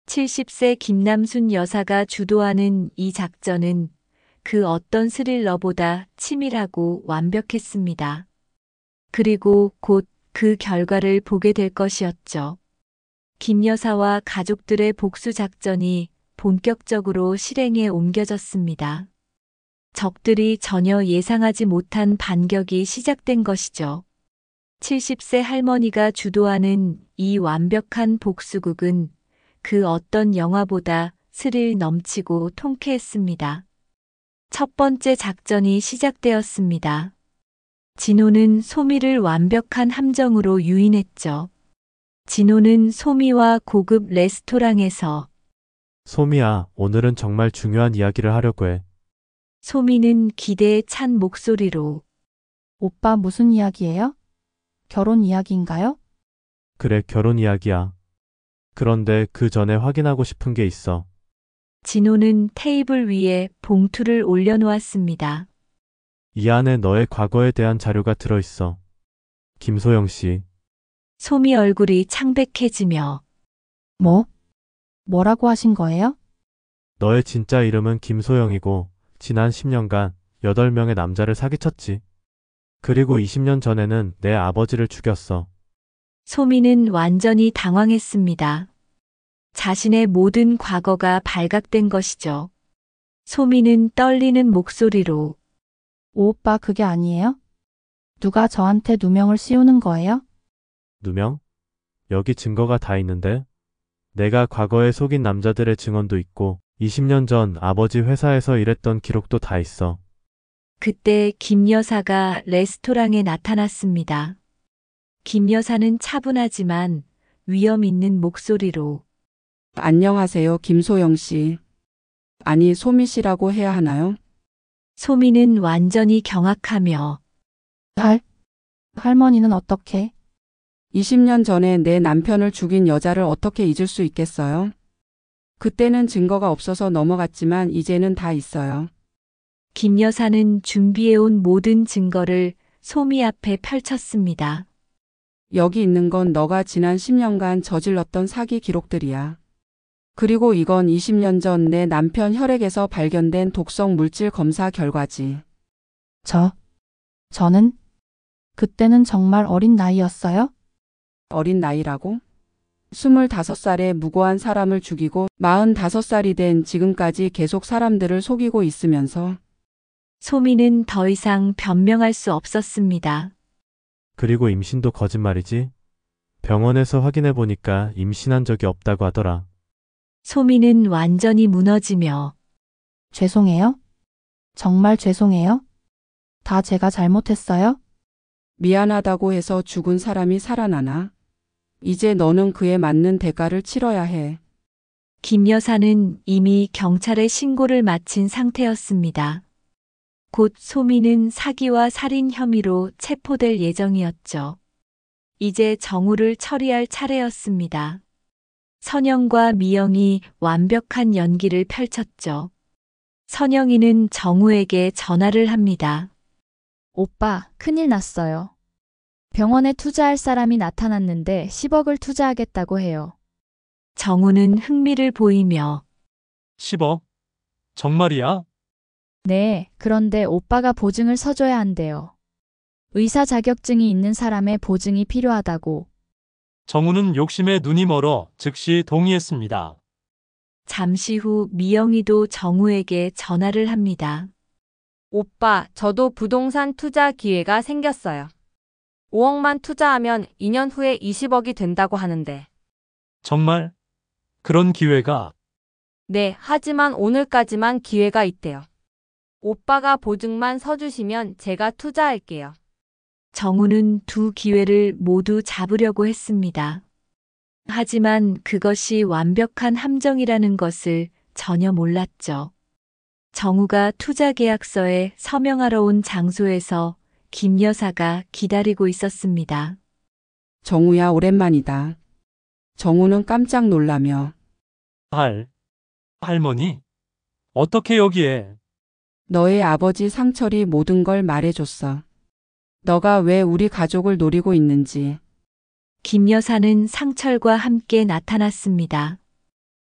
70세 김남순 여사가 주도하는 이 작전은 그 어떤 스릴러보다 치밀하고 완벽했습니다. 그리고 곧 그 결과를 보게 될 것이었죠. 김 여사와 가족들의 복수 작전이 본격적으로 실행에 옮겨졌습니다. 적들이 전혀 예상하지 못한 반격이 시작된 것이죠. 70세 할머니가 주도하는 이 완벽한 복수극은 그 어떤 영화보다 스릴 넘치고 통쾌했습니다. 첫 번째 작전이 시작되었습니다. 진호는 소미를 완벽한 함정으로 유인했죠. 진호는 소미와 고급 레스토랑에서 소미야, 오늘은 정말 중요한 이야기를 하려고 해. 소미는 기대에 찬 목소리로 오빠 무슨 이야기예요? 결혼 이야기인가요? 그래, 결혼 이야기야. 그런데 그 전에 확인하고 싶은 게 있어. 진호는 테이블 위에 봉투를 올려놓았습니다. 이 안에 너의 과거에 대한 자료가 들어있어. 김소영 씨, 소미 얼굴이 창백해지며 뭐라고 하신 거예요? 너의 진짜 이름은 김소영이고 지난 10년간 8명의 남자를 사기쳤지. 그리고 20년 전에는 내 아버지를 죽였어. 소미는 완전히 당황했습니다. 자신의 모든 과거가 발각된 것이죠. 소미는 떨리는 목소리로 오 오빠 그게 아니에요? 누가 저한테 누명을 씌우는 거예요? 누명? 여기 증거가 다 있는데? 내가 과거에 속인 남자들의 증언도 있고 20년 전 아버지 회사에서 일했던 기록도 다 있어. 그때 김 여사가 레스토랑에 나타났습니다. 김 여사는 차분하지만 위험 있는 목소리로 안녕하세요, 김소영 씨. 아니, 소미 씨라고 해야 하나요? 소미는 완전히 경악하며 할머니는 어떻게? 20년 전에 내 남편을 죽인 여자를 어떻게 잊을 수 있겠어요? 그때는 증거가 없어서 넘어갔지만 이제는 다 있어요. 김 여사는 준비해온 모든 증거를 소미 앞에 펼쳤습니다. 여기 있는 건 너가 지난 10년간 저질렀던 사기 기록들이야. 그리고 이건 20년 전 내 남편 혈액에서 발견된 독성 물질 검사 결과지. 저는? 그때는 정말 어린 나이였어요? 어린 나이라고? 25살에 무고한 사람을 죽이고 45살이 된 지금까지 계속 사람들을 속이고 있으면서 소미는 더 이상 변명할 수 없었습니다. 그리고 임신도 거짓말이지? 병원에서 확인해보니까 임신한 적이 없다고 하더라. 소미는 완전히 무너지며 죄송해요? 정말 죄송해요? 다 제가 잘못했어요? 미안하다고 해서 죽은 사람이 살아나나? 이제 너는 그에 맞는 대가를 치러야 해. 김 여사는 이미 경찰에 신고를 마친 상태였습니다. 곧 소미는 사기와 살인 혐의로 체포될 예정이었죠. 이제 정우를 처리할 차례였습니다. 선영과 미영이 완벽한 연기를 펼쳤죠. 선영이는 정우에게 전화를 합니다. 오빠, 큰일 났어요. 병원에 투자할 사람이 나타났는데 10억을 투자하겠다고 해요. 정우는 흥미를 보이며 10억? 정말이야? 네, 그런데 오빠가 보증을 서줘야 한대요. 의사 자격증이 있는 사람의 보증이 필요하다고. 정우는 욕심에 눈이 멀어 즉시 동의했습니다. 잠시 후 미영이도 정우에게 전화를 합니다. 오빠, 저도 부동산 투자 기회가 생겼어요. 5억만 투자하면 2년 후에 20억이 된다고 하는데. 정말? 그런 기회가? 네, 하지만 오늘까지만 기회가 있대요. 오빠가 보증만 서주시면 제가 투자할게요. 정우는 두 기회를 모두 잡으려고 했습니다. 하지만 그것이 완벽한 함정이라는 것을 전혀 몰랐죠. 정우가 투자계약서에 서명하러 온 장소에서 김 여사가 기다리고 있었습니다. 정우야, 오랜만이다. 정우는 깜짝 놀라며 할머니? 어떻게 여기에? 너의 아버지 상철이 모든 걸 말해줬어. 너가 왜 우리 가족을 노리고 있는지. 김 여사는 상철과 함께 나타났습니다.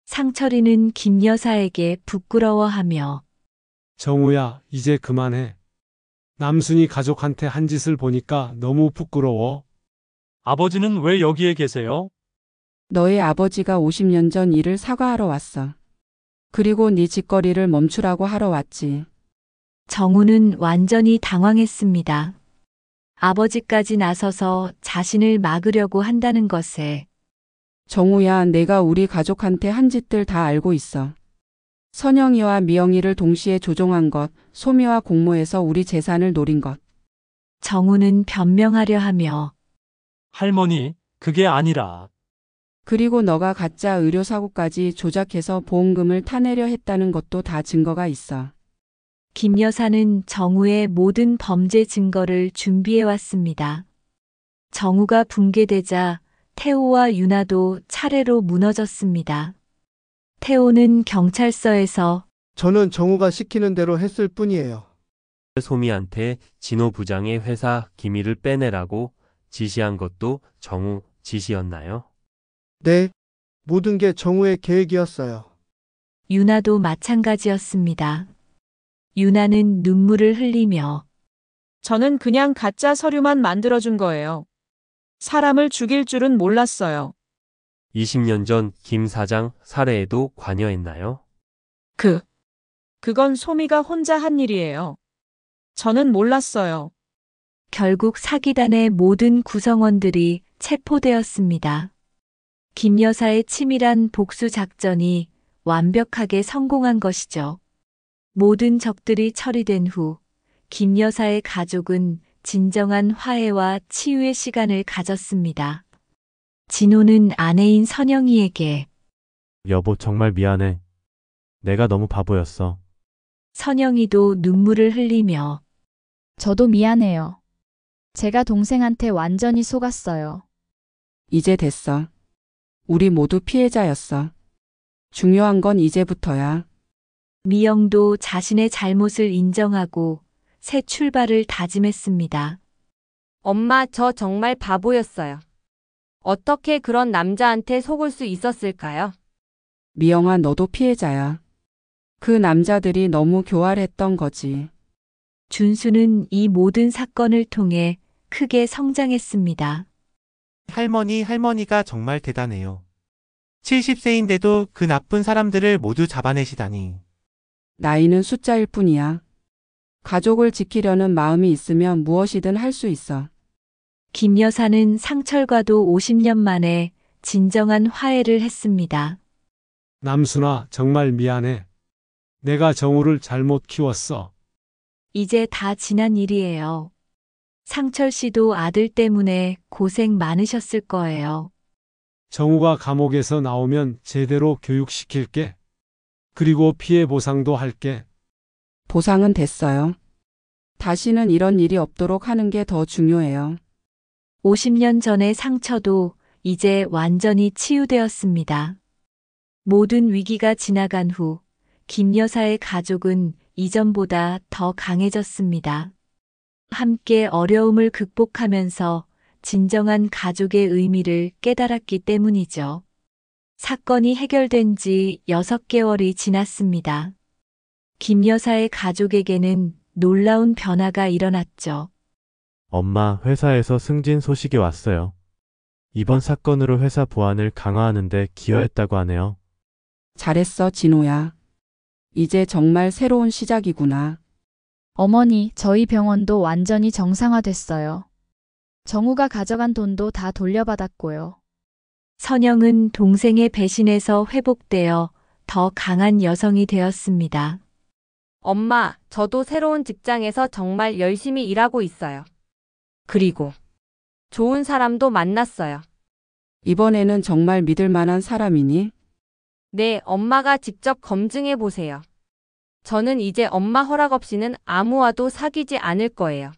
상철이는 김 여사에게 부끄러워하며 정우야, 이제 그만해. 남순이 가족한테 한 짓을 보니까 너무 부끄러워. 아버지는 왜 여기에 계세요? 너의 아버지가 50년 전 일을 사과하러 왔어. 그리고 네 짓거리를 멈추라고 하러 왔지. 정우는 완전히 당황했습니다. 아버지까지 나서서 자신을 막으려고 한다는 것에 정우야, 내가 우리 가족한테 한 짓들 다 알고 있어. 선영이와 미영이를 동시에 조종한 것, 소미와 공모해서 우리 재산을 노린 것. 정우는 변명하려 하며 할머니, 그게 아니라. 그리고 너가 가짜 의료사고까지 조작해서 보험금을 타내려 했다는 것도 다 증거가 있어. 김 여사는 정우의 모든 범죄 증거를 준비해 왔습니다. 정우가 붕괴되자 태호와 유나도 차례로 무너졌습니다. 태호는 경찰서에서 저는 정우가 시키는 대로 했을 뿐이에요. 소미한테 진호 부장의 회사 기밀을 빼내라고 지시한 것도 정우 지시였나요? 네, 모든 게 정우의 계획이었어요. 유나도 마찬가지였습니다. 유나는 눈물을 흘리며 저는 그냥 가짜 서류만 만들어준 거예요. 사람을 죽일 줄은 몰랐어요. 20년 전 김 사장 살해에도 관여했나요? 그건 소미가 혼자 한 일이에요. 저는 몰랐어요. 결국 사기단의 모든 구성원들이 체포되었습니다. 김 여사의 치밀한 복수 작전이 완벽하게 성공한 것이죠. 모든 적들이 처리된 후 김 여사의 가족은 진정한 화해와 치유의 시간을 가졌습니다. 진호는 아내인 선영이에게 여보, 정말 미안해. 내가 너무 바보였어. 선영이도 눈물을 흘리며 저도 미안해요. 제가 동생한테 완전히 속았어요. 이제 됐어. 우리 모두 피해자였어. 중요한 건 이제부터야. 미영도 자신의 잘못을 인정하고 새 출발을 다짐했습니다. 엄마, 저 정말 바보였어요. 어떻게 그런 남자한테 속을 수 있었을까요? 미영아, 너도 피해자야. 그 남자들이 너무 교활했던 거지. 준수는 이 모든 사건을 통해 크게 성장했습니다. 할머니가 정말 대단해요. 70세인데도 그 나쁜 사람들을 모두 잡아내시다니. 나이는 숫자일 뿐이야. 가족을 지키려는 마음이 있으면 무엇이든 할 수 있어. 김 여사는 상철과도 50년 만에 진정한 화해를 했습니다. 남순아, 정말 미안해. 내가 정우를 잘못 키웠어. 이제 다 지난 일이에요. 상철 씨도 아들 때문에 고생 많으셨을 거예요. 정우가 감옥에서 나오면 제대로 교육시킬게. 그리고 피해 보상도 할게. 보상은 됐어요. 다시는 이런 일이 없도록 하는 게 더 중요해요. 50년 전의 상처도 이제 완전히 치유되었습니다. 모든 위기가 지나간 후 김 여사의 가족은 이전보다 더 강해졌습니다. 함께 어려움을 극복하면서 진정한 가족의 의미를 깨달았기 때문이죠. 사건이 해결된 지 6개월이 지났습니다. 김 여사의 가족에게는 놀라운 변화가 일어났죠. 엄마, 회사에서 승진 소식이 왔어요. 이번 사건으로 회사 보안을 강화하는 데 기여했다고 하네요. 잘했어, 진호야. 이제 정말 새로운 시작이구나. 어머니, 저희 병원도 완전히 정상화됐어요. 정우가 가져간 돈도 다 돌려받았고요. 선영은 동생의 배신에서 회복되어 더 강한 여성이 되었습니다. 엄마, 저도 새로운 직장에서 정말 열심히 일하고 있어요. 그리고 좋은 사람도 만났어요. 이번에는 정말 믿을 만한 사람이니? 네, 엄마가 직접 검증해 보세요. 저는 이제 엄마 허락 없이는 아무와도 사귀지 않을 거예요.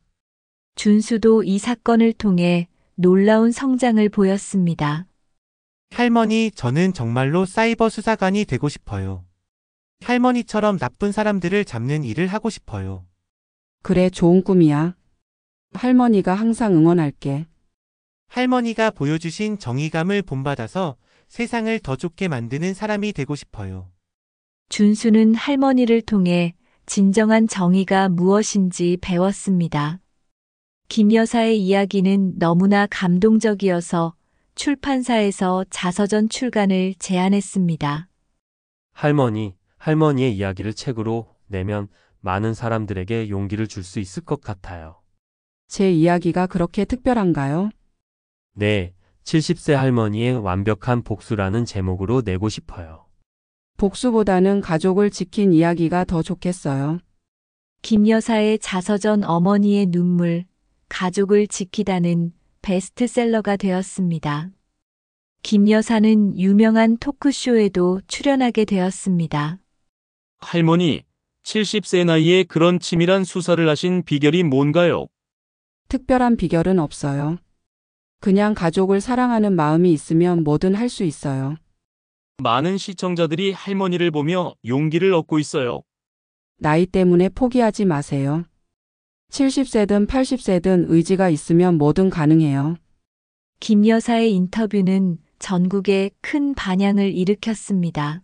준수도 이 사건을 통해 놀라운 성장을 보였습니다. 할머니, 저는 정말로 사이버 수사관이 되고 싶어요. 할머니처럼 나쁜 사람들을 잡는 일을 하고 싶어요. 그래, 좋은 꿈이야. 할머니가 항상 응원할게. 할머니가 보여주신 정의감을 본받아서 세상을 더 좋게 만드는 사람이 되고 싶어요. 준수는 할머니를 통해 진정한 정의가 무엇인지 배웠습니다. 김 여사의 이야기는 너무나 감동적이어서 출판사에서 자서전 출간을 제안했습니다. 할머니의 이야기를 책으로 내면 많은 사람들에게 용기를 줄 수 있을 것 같아요. 제 이야기가 그렇게 특별한가요? 네, 70세 할머니의 완벽한 복수라는 제목으로 내고 싶어요. 복수보다는 가족을 지킨 이야기가 더 좋겠어요. 김 여사의 자서전 어머니의 눈물, 가족을 지키다는 베스트셀러가 되었습니다. 김 여사는 유명한 토크쇼에도 출연하게 되었습니다. 할머니, 70세 나이에 그런 치밀한 수사를 하신 비결이 뭔가요? 특별한 비결은 없어요. 그냥 가족을 사랑하는 마음이 있으면 뭐든 할 수 있어요. 많은 시청자들이 할머니를 보며 용기를 얻고 있어요. 나이 때문에 포기하지 마세요. 70세든 80세든 의지가 있으면 뭐든 가능해요. 김 여사의 인터뷰는 전국에 큰 반향을 일으켰습니다.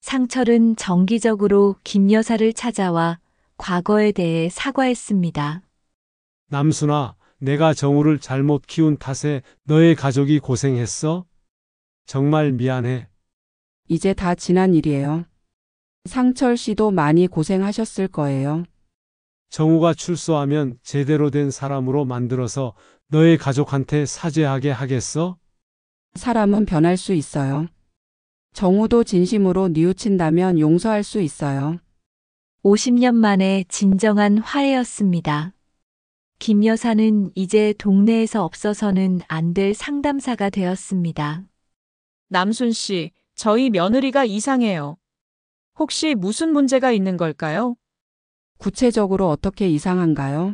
상철은 정기적으로 김 여사를 찾아와 과거에 대해 사과했습니다. 남순아, 내가 정우를 잘못 키운 탓에 너의 가족이 고생했어? 정말 미안해. 이제 다 지난 일이에요. 상철 씨도 많이 고생하셨을 거예요. 정우가 출소하면 제대로 된 사람으로 만들어서 너의 가족한테 사죄하게 하겠어? 사람은 변할 수 있어요. 정우도 진심으로 뉘우친다면 용서할 수 있어요. 50년 만에 진정한 화해였습니다. 김 여사는 이제 동네에서 없어서는 안 될 상담사가 되었습니다. 남순 씨, 저희 며느리가 이상해요. 혹시 무슨 문제가 있는 걸까요? 구체적으로 어떻게 이상한가요?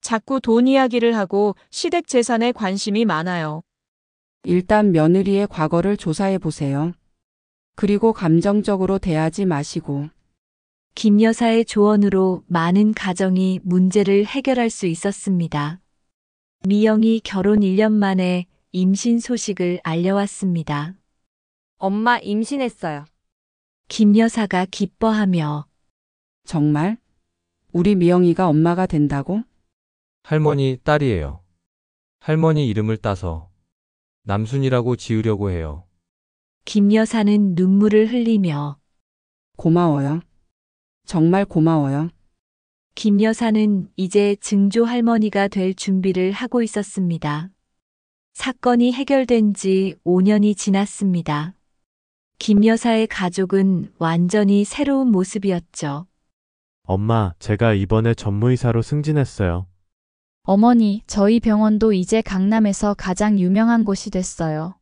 자꾸 돈 이야기를 하고 시댁 재산에 관심이 많아요. 일단 며느리의 과거를 조사해 보세요. 그리고 감정적으로 대하지 마시고. 김 여사의 조언으로 많은 가정이 문제를 해결할 수 있었습니다. 미영이 결혼 1년 만에 임신 소식을 알려왔습니다. 엄마 임신했어요. 김 여사가 기뻐하며 정말? 우리 미영이가 엄마가 된다고? 할머니 딸이에요. 할머니 이름을 따서 남순이라고 지으려고 해요. 김 여사는 눈물을 흘리며 고마워요. 정말 고마워요. 김 여사는 이제 증조 할머니가 될 준비를 하고 있었습니다. 사건이 해결된 지 5년이 지났습니다. 김 여사의 가족은 완전히 새로운 모습이었죠. 엄마, 제가 이번에 전무이사로 승진했어요. 어머니, 저희 병원도 이제 강남에서 가장 유명한 곳이 됐어요.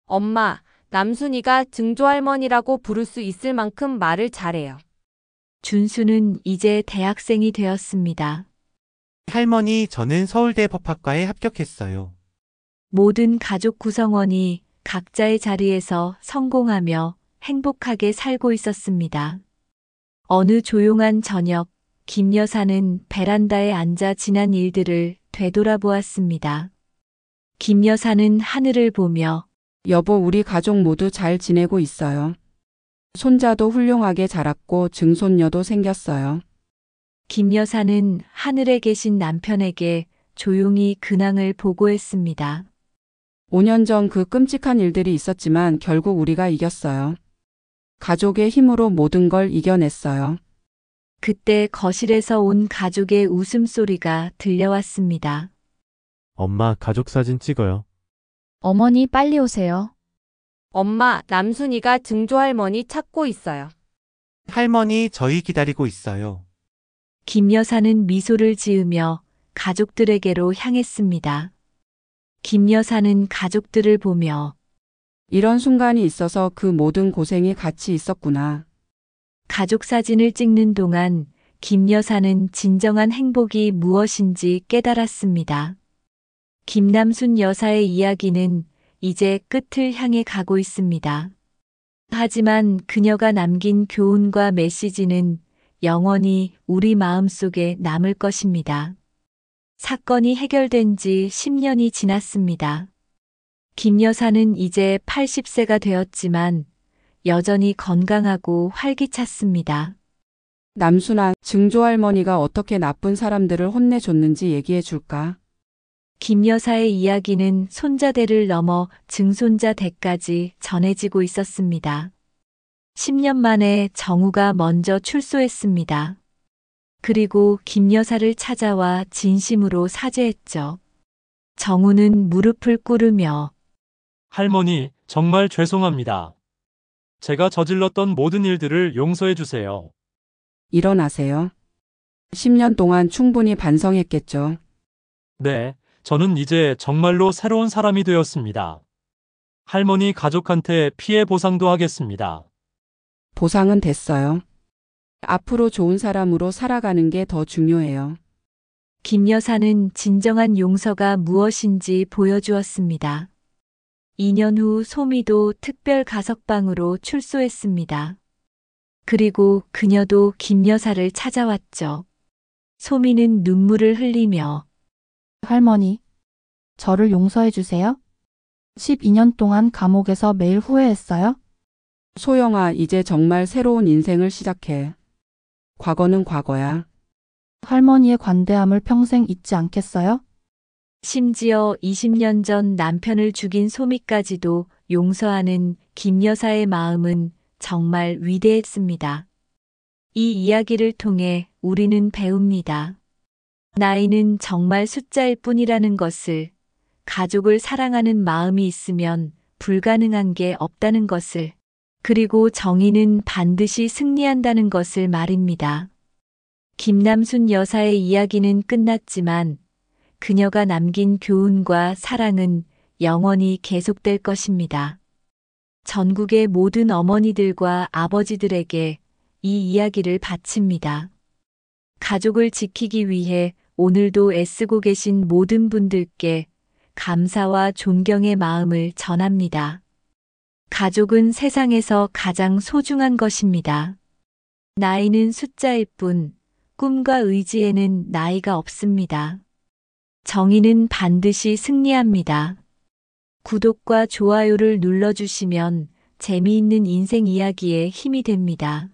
엄마, 남순이가 증조할머니라고 부를 수 있을 만큼 말을 잘해요. 준수는 이제 대학생이 되었습니다. 할머니, 저는 서울대 법학과에 합격했어요. 모든 가족 구성원이 각자의 자리에서 성공하며 행복하게 살고 있었습니다. 어느 조용한 저녁, 김 여사는 베란다에 앉아 지난 일들을 되돌아보았습니다. 김 여사는 하늘을 보며 여보, 우리 가족 모두 잘 지내고 있어요. 손자도 훌륭하게 자랐고 증손녀도 생겼어요. 김 여사는 하늘에 계신 남편에게 조용히 근황을 보고했습니다. 5년 전 그 끔찍한 일들이 있었지만 결국 우리가 이겼어요. 가족의 힘으로 모든 걸 이겨냈어요. 그때 거실에서 온 가족의 웃음소리가 들려왔습니다. 엄마, 가족 사진 찍어요. 어머니 빨리 오세요. 엄마, 남순이가 증조할머니 찾고 있어요. 할머니, 저희 기다리고 있어요. 김 여사는 미소를 지으며 가족들에게로 향했습니다. 김 여사는 가족들을 보며 이런 순간이 있어서 그 모든 고생이 같이 있었구나. 가족 사진을 찍는 동안 김 여사는 진정한 행복이 무엇인지 깨달았습니다. 김남순 여사의 이야기는 이제 끝을 향해 가고 있습니다. 하지만 그녀가 남긴 교훈과 메시지는 영원히 우리 마음속에 남을 것입니다. 사건이 해결된 지 10년이 지났습니다. 김 여사는 이제 80세가 되었지만 여전히 건강하고 활기찼습니다. 남순아, 증조할머니가 어떻게 나쁜 사람들을 혼내줬는지 얘기해 줄까? 김 여사의 이야기는 손자대를 넘어 증손자대까지 전해지고 있었습니다. 10년 만에 정우가 먼저 출소했습니다. 그리고 김 여사를 찾아와 진심으로 사죄했죠. 정우는 무릎을 꿇으며 할머니, 정말 죄송합니다. 제가 저질렀던 모든 일들을 용서해 주세요. 일어나세요. 10년 동안 충분히 반성했겠죠. 네, 저는 이제 정말로 새로운 사람이 되었습니다. 할머니 가족한테 피해 보상도 하겠습니다. 보상은 됐어요. 앞으로 좋은 사람으로 살아가는 게 더 중요해요. 김 여사는 진정한 용서가 무엇인지 보여주었습니다. 2년 후 소미도 특별 가석방으로 출소했습니다. 그리고 그녀도 김 여사를 찾아왔죠. 소미는 눈물을 흘리며 할머니, 저를 용서해 주세요. 12년 동안 감옥에서 매일 후회했어요. 소영아, 이제 정말 새로운 인생을 시작해. 과거는 과거야. 할머니의 관대함을 평생 잊지 않겠어요? 심지어 20년 전 남편을 죽인 소미까지도 용서하는 김 여사의 마음은 정말 위대했습니다. 이 이야기를 통해 우리는 배웁니다. 나이는 정말 숫자일 뿐이라는 것을, 가족을 사랑하는 마음이 있으면 불가능한 게 없다는 것을, 그리고 정의는 반드시 승리한다는 것을 말입니다. 김남순 여사의 이야기는 끝났지만 그녀가 남긴 교훈과 사랑은 영원히 계속될 것입니다. 전국의 모든 어머니들과 아버지들에게 이 이야기를 바칩니다. 가족을 지키기 위해 오늘도 애쓰고 계신 모든 분들께 감사와 존경의 마음을 전합니다. 가족은 세상에서 가장 소중한 것입니다. 나이는 숫자일 뿐, 꿈과 의지에는 나이가 없습니다. 정의는 반드시 승리합니다. 구독과 좋아요를 눌러주시면 재미있는 인생 이야기에 힘이 됩니다.